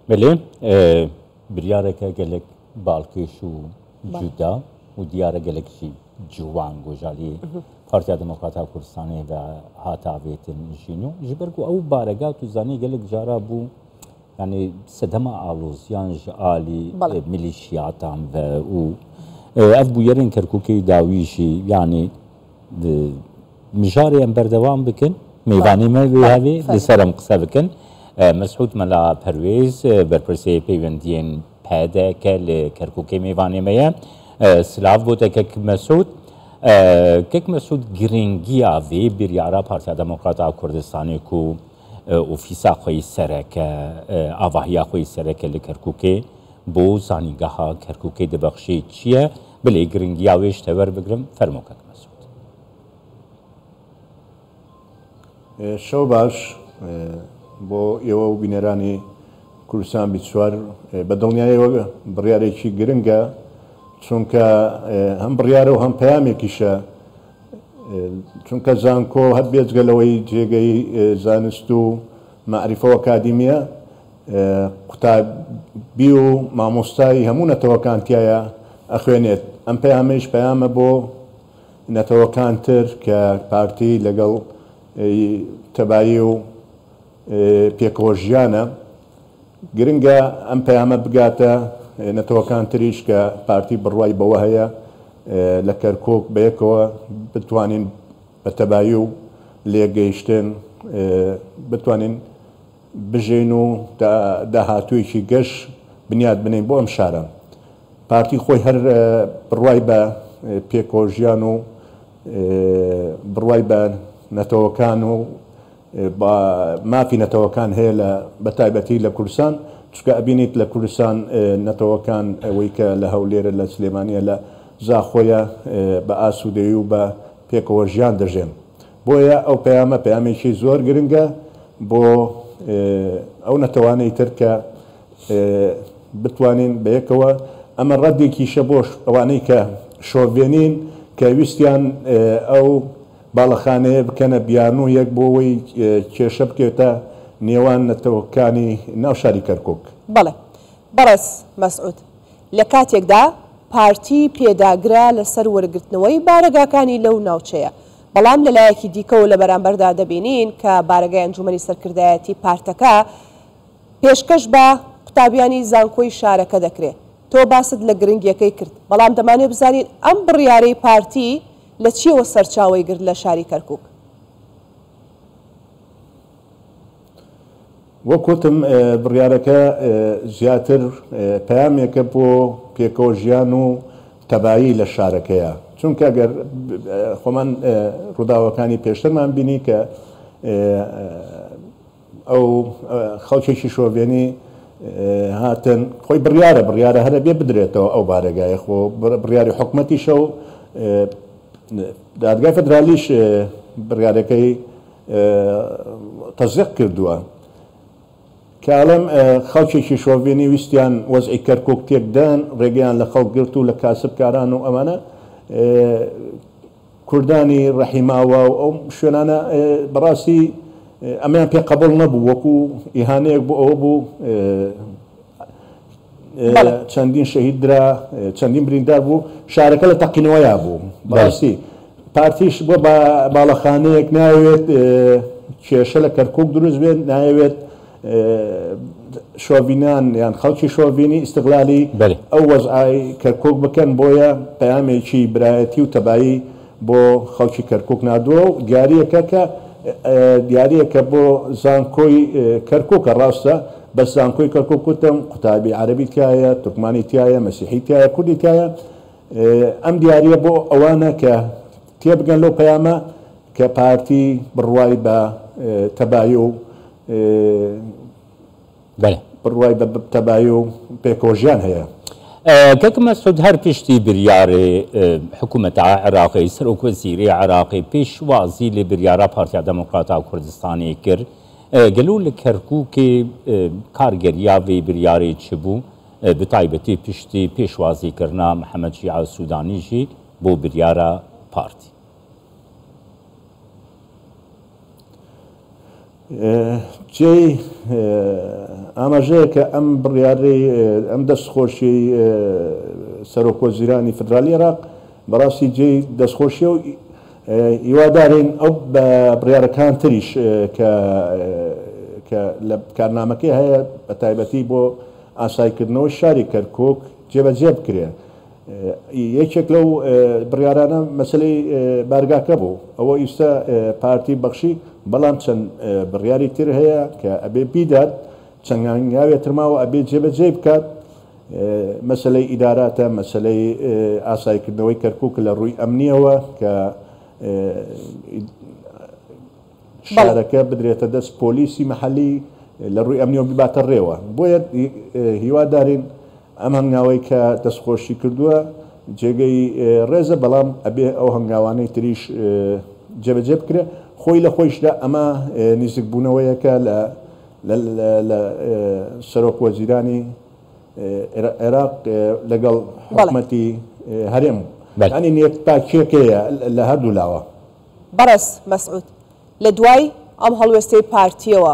بله بریاره که گلک بالکش و جدا و دیاره گلک شی جوان گوجالی پارتیا دموکراتا کردستانی و هاتاویت نشینو جبرگو او بارگا تو زانی گلک جارا بو يعني سدما آلوزیان جالی ملیشیاتان و او اف بو يرين كركوكي داويشي يعني مجاري ام بردوام بكن ميواني ما بهذه لسرم قصه بكن مسعود ملا پرویز برپرسی پیوندین پیدا کل کرکوکی میوانی میا سلاف بوده که مسعود گرینگی آوی بیریارا پارتیا دموکراتا کردستانی کو اوفیسا خوی سرکه آواهیا خوی سرکه لکرکوکی بو زانیگاها کرکوکی دبخشی چیه بله گرینگی آویش تور بگرم فرمو که مسعود شو باش بۆ ئێوە و بینەرانی کوردستان بیچوار بە دڵنیایەوە بڕیارێکی گرنگە چونکە هەم بڕیارە و هەم پەیامێکیشە چونکە زانکۆ هەر بێجگەلەوەی جێگەی زانست و معریفە و ئەکادیمیە قوتابی و مامۆستایی هەموو نەتەوەکان تایە ئەخوێنێت ئەم پەیامەش پەیامە بۆ نەتەوەکان تر کە پارتی لەگەڵ تەبایی و پێکۆژیانە گرنگە ئەم پەیامە بگاتە نەتەوەکان تریش کە پارتی بڕوای بەوە هەیە لە کەرکووک بەیەکەوە بتوانین بە تەبایی و لێگەیشتن بتوانین بژین و داهاتوویەکی گەشت بنیاد بنین بۆ ئەم شارە پارتی خۆی هەر بڕوای بە پێکۆژیان و بڕوای بە نەتەوەکان و مافی نەتەوەکان هەیە لە بەتایبەتی لە کوردستان چکە ئەبینیت لە کوردستان نەتەوەکان ئەوەی کە لە هەولێرە لە سلێمانیە لە زاخۆیە بە ئاسوودەیی و بە پێکەوە ژیان دەژێن بۆیە ئەو پەیامە پەیامێکی زۆر گرنگە بۆ ئەو نەتەوانەی تر کە بتوانین بەیەکەوە ئەمە ڕەدێکیشە بۆ ئەوانەی کە شۆڤێنین کە ویستیان ئەو باڵەخانەیە بکەنە بیان و یەک بۆەوەی کێشە بکێتە نێوان نەتەوەکانی ناو شاری کەرکووک. بەڵێ بەڕێز مەسعود لە کاتێکدا پارتی پێداگرا لەسەر وەرگرتنەوەی بارەگاکانی لەو ناوچەیە بەڵام لەلایەکی دیکەەوە لە بەرامبەردا دەبینین کە بارەگای ئەنجومەنی سەرکردایەتی پارتەکە پێشکەش بە قوتابیانی زانکۆی شارەکە دەکرێت تۆ باست لە گرنگیەکەی کرد بەڵام دەمانێت بزانین ئەم بڕیارەی پارتی لە چیەوە سەرچاوی گرت لە شاری کەرکووک وەکوتم بڕیارەکە زیاتر پەیامێکە بۆ پێکەوە ژیان و تەبایی لە شارەکەیە چونکە ئەگەر خۆمان ڕووداوەکانی پێشترمان بینی کە ئەو خەڵکێکی شۆڤێنی هاتن خۆی بڕیارە هەرە بێ بدرێتەوە ئەو بارەگایە خۆ بڕیاری حکومەتیشە و دادگای فدرالیش بڕیارەکەی تەزیق کردووە کاڵم خەڵکێکی شۆڤێنی ویستیان وەزعی کەرکووک تێکدان ڕێگەیان لە خەڵک گرت و لە کاسبکاران و ئەمانە کوردانی ڕەحیماوە و ئەو شوێنانە بەڕاستی ئەمەیان پێ قبول نەبوو وەکو ئیهانەیەک بۆ ئەوە بوو چەندین شەهید درا چەندین بریندار بوو شارەکە لە تەقینەوەیە بوو بەڕاستی پارتیش بۆ باڵەخانەیەک ناوێت کێشە لە کەرکووک دروست بێت ناوێت شۆڤینان یان خەڵکی شۆڤینی ئیستیغلالی ئەو وەزعای کەرکووک بکەن بۆیە پەیامێکی برایەتی و تەبایی بۆ خەڵکی کەرکووک نادووە و دیارەیەکە بۆ زانکۆی کەرکووکە ڕاستە بەس زانکۆی کەرکووک وتم قوتابی عەرەبی تایە تورکمانی تایە مەسیحی تایە کوردی تایە ئەم دیارەیە بۆ ئەوانە کە تێبگەن لەو پەیامە کە پارتی بڕوای بە تەبایی و بڕوای بە تەبایی و پێکۆژیان هەیە كك مسعود هر پشتی بریار حکومت عراقی سرۆک وەزیری عراقی پێشوازی لە بریارە پارتیا دموکراتا کوردستانی کرد گەلو لە کەرکووکێ کارگەریاوی بریارێ چ بوو بتایبەتی پشتی پێشوازیکردنا محەممەد شیع سوودانیژی بۆ بریارە پارتی جێی ئاماژەیە کە ئەم بڕیارەی ئەم دەستخۆشی سەرۆکوەزیرانی فدرالی عێراق بەڕاستی جێی دەستخۆشیە و هیوادارین ئەو بڕیارەکان تریش کە لە کارنامەکەی هەیە بە تایبەتی بۆ ئاسایکردنەوەی شاری کەرکووک جێبەجێ بکرێ. یەکێک لەو بڕیارانە مەسلەی بارگاکە بوو، ئەوە ئیستا پارتی بەخشی، بەڵام چەند بڕیاری تر هەیە کە ئەبێ بیدات، چەنگانگاوێتر ماوە ئەبێ جێبەجێ بکات. مەسلەی ئیداراتە، مەسلەی ئاسایکردنەوەی کەرکووک لە ڕووی ئەمنیەوە کە شارەکە بدرێتە دەست پۆلیسی مەحەلی لە ڕووی ئەمنیەوە بباتە ڕێوە. بۆیە هیوادارین ئەم هەنگاوەی کە دەستخۆشی کردووە جێگەی ڕێزە، بەڵام ئەبێ ئەو هەنگاوانەی تریش جێبەجێ بکرێ. خۆی لە خۆیشدا ئەمە نزیک بوونەوەیەکە لە سەرۆک وەزیرانی عێراق لەگەڵ حکوومەتی هەرێم، ینی نێتپاکێکەیە لە هەردوو لاوە. بەڕێز مەسعود، لە دوای ئەم هەڵوێستەی پارتیەوە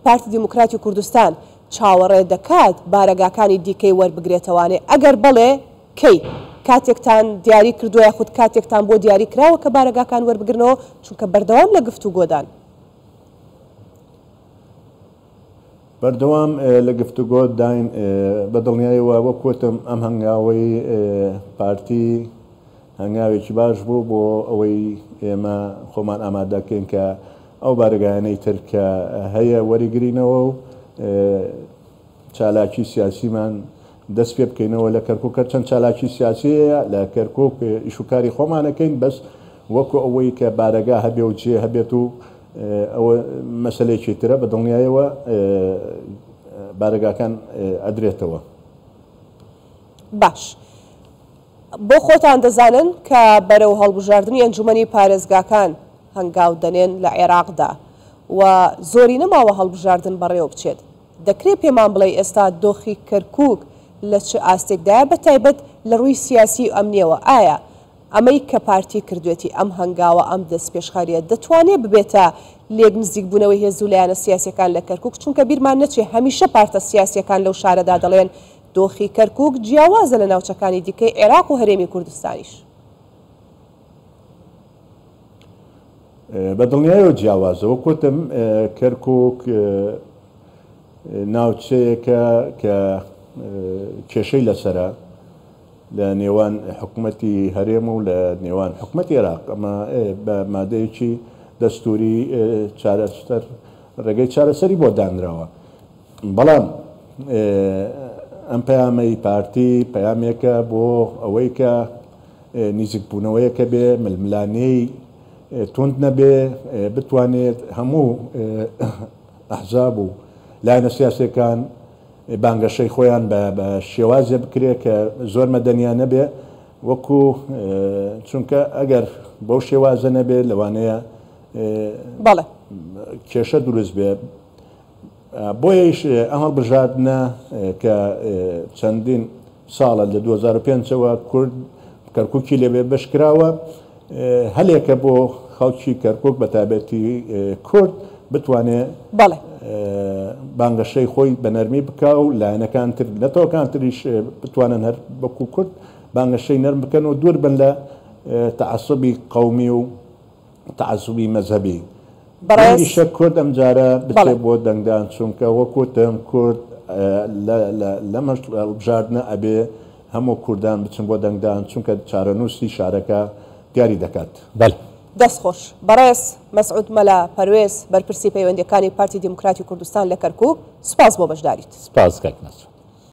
پارتی دیموکراتی کوردستان چاوەڕێ دەکات بارەگاکانی دیکەی وەربگرێتەوانێ؟ ئەگەر بڵێ کەی کاتێکتان دیاری کردووە خودت کاتێکتان بۆ دیاری کراوە کە بارەگاکان وەربگرنەوە، چونکە بەردەوام لە گفتوگۆدان بەردەوام لە گفتوگۆ داین بەدڵنیایەوە وەکوتم ئەم هەنگاوەی پارتی هەنگاوێکی باش بوو بۆ ئەوەی ئێمە خۆمان ئامادەکەین کە ئەو بارگایانەی تر کە هەیە وەریگرینەوە و چالاکی سیاسیمان دەست پێ بکەینەوە لە کەرکووکە. چەند چالاکی سیاسیەیە لە کەرکووک ئیشوکاری خۆمانەکەین، بەس وەکو ئەوەی کە بارەگا هەبێ و جێ هەبێت و ئەوە مەسلەیەکی ترە بەدڵنیایەوە بارەگاکان ئەدرێتەوە. باش، بۆ خۆتان دەزانن کە بەرەو هەڵبژاردننی ئەنجومەنی پارێزگاکان هەنگاو دەنێن لە عێراقدا و زۆری نەماوە هەڵبژاردن بەڕێوە بچێت. دەکرێت پێمان بڵێ ئێستا دۆخی کەرکووک لە چه ئاستێکدایە بە تایبەت لە ڕووی سیاسی و ئەمنیەوە؟ ئایا ئەمەی کە پارتی کردوێتی ئەم هەنگاوە ئەم دەست پێشخاریە دەتوانێت ببێتە لێک نزیک بوونەوەی هێز و لایەنە سیاسیەکان لە کەرکووک؟ چونکە بیرمان نەچێ هەمیشە پارتە سیاسیەکان لەو شارەدا دەڵێن دۆخی کەرکووک جیاوازە لە ناوچەکانی دیکەی عێراق و هەرێمی کوردستانیش. بەدڵنیایەوە جیاوازە. وەکوتم کەرکووک ناوچەیەکە کە کێشەی لەسرە لە نێوان حکوومەتی هەرێم و لە نێوان حکوومەتی عێراق. ئەمە بە مادەیەکی دەستوری چارەسەر ڕێگەی چارەسەری بۆ دانراوە. بەڵام ئەم پەیامەی پارتی پەیامێکە بۆ ئەوەی کە نزیکبوونەوەیەکە بێ، ململانەی تند نەبێ، بتوانێت هەموو ئەحزاب و لایەنە سیاسیەکان بانگەشەی خۆیان بە شێوازێ بکرێت کە زۆر مەدەنیان نەبێ، وەکو چونکە ئەگەر بەو شێوازە نەبێ لەوانەیە کێشە دروست بێ. بۆیەش ئەم هەڵبژاردنە کە چەندین ساڵە لە 2005ەوە کورد کەرکووکی لەبێ بەشکراوە، هەلێکە بۆ خەڵکی کەرکووک بە تایبەتی کورد بتوانێت بانگەشەی خۆی بە نەرمی بکە و لایەنەکان تر نەتەوەکان تریش بتوانن هەر بەکو کورد بانگەشەی نەرم بکەن و دوور بن لە تەعەسوبی قەومی و تەعەسوبی مەزهەبی. بەڕێزیشە کورد ئەم جارە بچێت بۆ دەنگدان، چونکە وەکوتم کورد لەمە هەڵبژاردنە ئەبێ هەموو کوردان بچن بۆ دەنگدان، چونکە چارەنووسی شارەکە دیاری دەکات. دەستخۆش. بەڕێز مەسعود مەلا پەروێز، بەرپرسی پەیوەندیەکانی پارتی دیموکراتی کوردستان لە کەرکووک، سوپاس بۆ بەشداریت. سپاس کاک مەسعود.